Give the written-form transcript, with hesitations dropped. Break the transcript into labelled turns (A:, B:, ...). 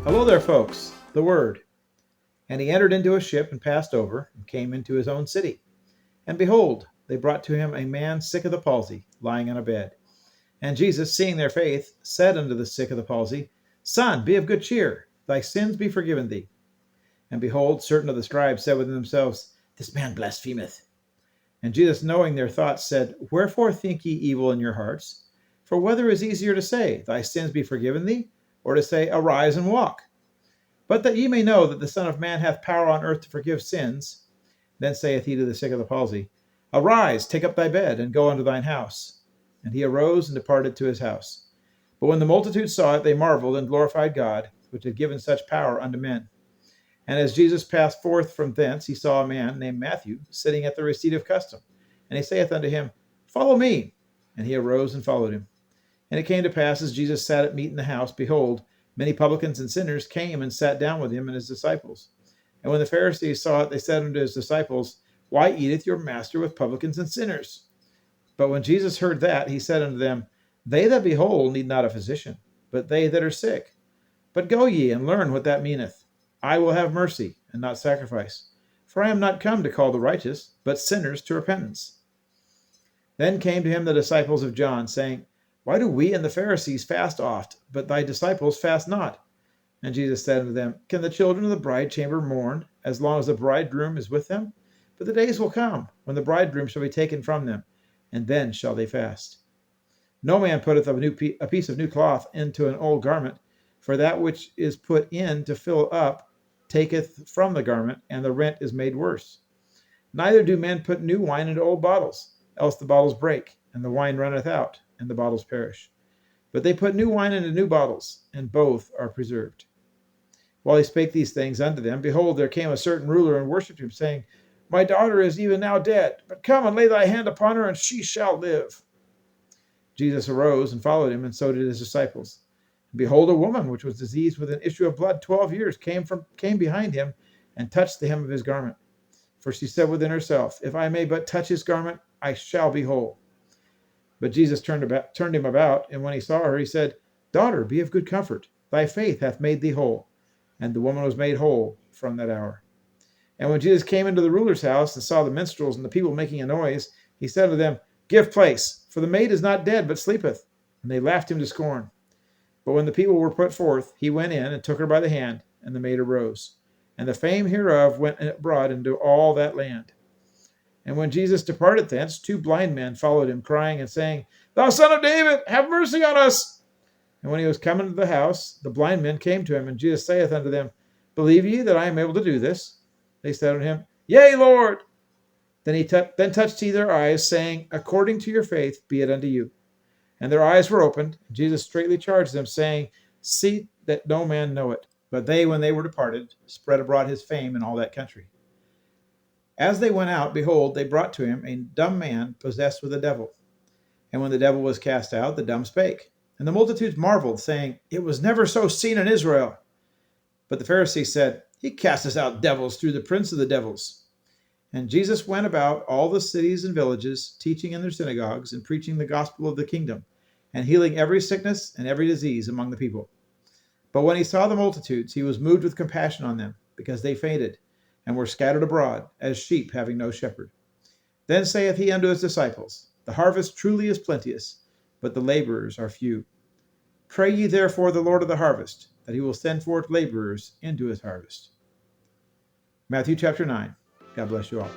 A: Hello there, folks. The Word. And he entered into a ship and passed over, and came into his own city. And behold, they brought to him a man sick of the palsy, lying on a bed. And Jesus, seeing their faith, said unto the sick of the palsy, Son, be of good cheer, thy sins be forgiven thee. And behold, certain of the scribes said within themselves, This man blasphemeth. And Jesus, knowing their thoughts, said, Wherefore think ye evil in your hearts? For whether is easier to say, Thy sins be forgiven thee, or to say, Arise and walk? But that ye may know that the Son of Man hath power on earth to forgive sins, then saith he to the sick of the palsy, Arise, take up thy bed, and go unto thine house. And he arose and departed to his house. But when the multitude saw it, they marveled and glorified God, which had given such power unto men. And as Jesus passed forth from thence, he saw a man named Matthew sitting at the receipt of custom. And he saith unto him, Follow me. And he arose and followed him. And it came to pass, as Jesus sat at meat in the house, behold, many publicans and sinners came and sat down with him and his disciples. And when the Pharisees saw it, they said unto his disciples, Why eateth your master with publicans and sinners? But when Jesus heard that, he said unto them, They that be whole need not a physician, but they that are sick. But go ye and learn what that meaneth. I will have mercy, and not sacrifice. For I am not come to call the righteous, but sinners to repentance. Then came to him the disciples of John, saying, Why do we and the Pharisees fast oft, but thy disciples fast not? And Jesus said unto them, Can the children of the bride chamber mourn, as long as the bridegroom is with them? But the days will come, when the bridegroom shall be taken from them, and then shall they fast. No man putteth a piece of new cloth into an old garment, for that which is put in to fill up taketh from the garment, and the rent is made worse. Neither do men put new wine into old bottles, else the bottles break, and the wine runneth out, and the bottles perish. But they put new wine into new bottles, and both are preserved. While he spake these things unto them, behold, there came a certain ruler and worshipped him, saying, My daughter is even now dead, but come and lay thy hand upon her, and she shall live. Jesus arose and followed him, and so did his disciples. And behold, a woman which was diseased with an issue of blood 12 years came behind him, and touched the hem of his garment. For she said within herself, If I may but touch his garment, I shall be whole. But Jesus turned him about, and when he saw her, he said, Daughter, be of good comfort. Thy faith hath made thee whole. And the woman was made whole from that hour. And when Jesus came into the ruler's house and saw the minstrels and the people making a noise, he said to them, Give place, for the maid is not dead, but sleepeth. And they laughed him to scorn. But when the people were put forth, he went in and took her by the hand, and the maid arose. And the fame hereof went abroad into all that land. And when Jesus departed thence, 2 blind men followed him, crying and saying, Thou son of David, have mercy on us. And when he was come into the house, the blind men came to him, and Jesus saith unto them, Believe ye that I am able to do this? They said unto him, Yea, Lord. Then touched he their eyes, saying, According to your faith be it unto you. And their eyes were opened. And Jesus straitly charged them, saying, See that no man know it. But they, when they were departed, spread abroad his fame in all that country. As they went out, behold, they brought to him a dumb man possessed with a devil. And when the devil was cast out, the dumb spake. And the multitudes marveled, saying, It was never so seen in Israel. But the Pharisees said, He casteth out devils through the prince of the devils. And Jesus went about all the cities and villages, teaching in their synagogues, and preaching the gospel of the kingdom, and healing every sickness and every disease among the people. But when he saw the multitudes, he was moved with compassion on them, because they fainted, and were scattered abroad, as sheep having no shepherd. Then saith he unto his disciples, The harvest truly is plenteous, but the laborers are few. Pray ye therefore the Lord of the harvest, that he will send forth laborers into his harvest. Matthew chapter 9. God bless you all.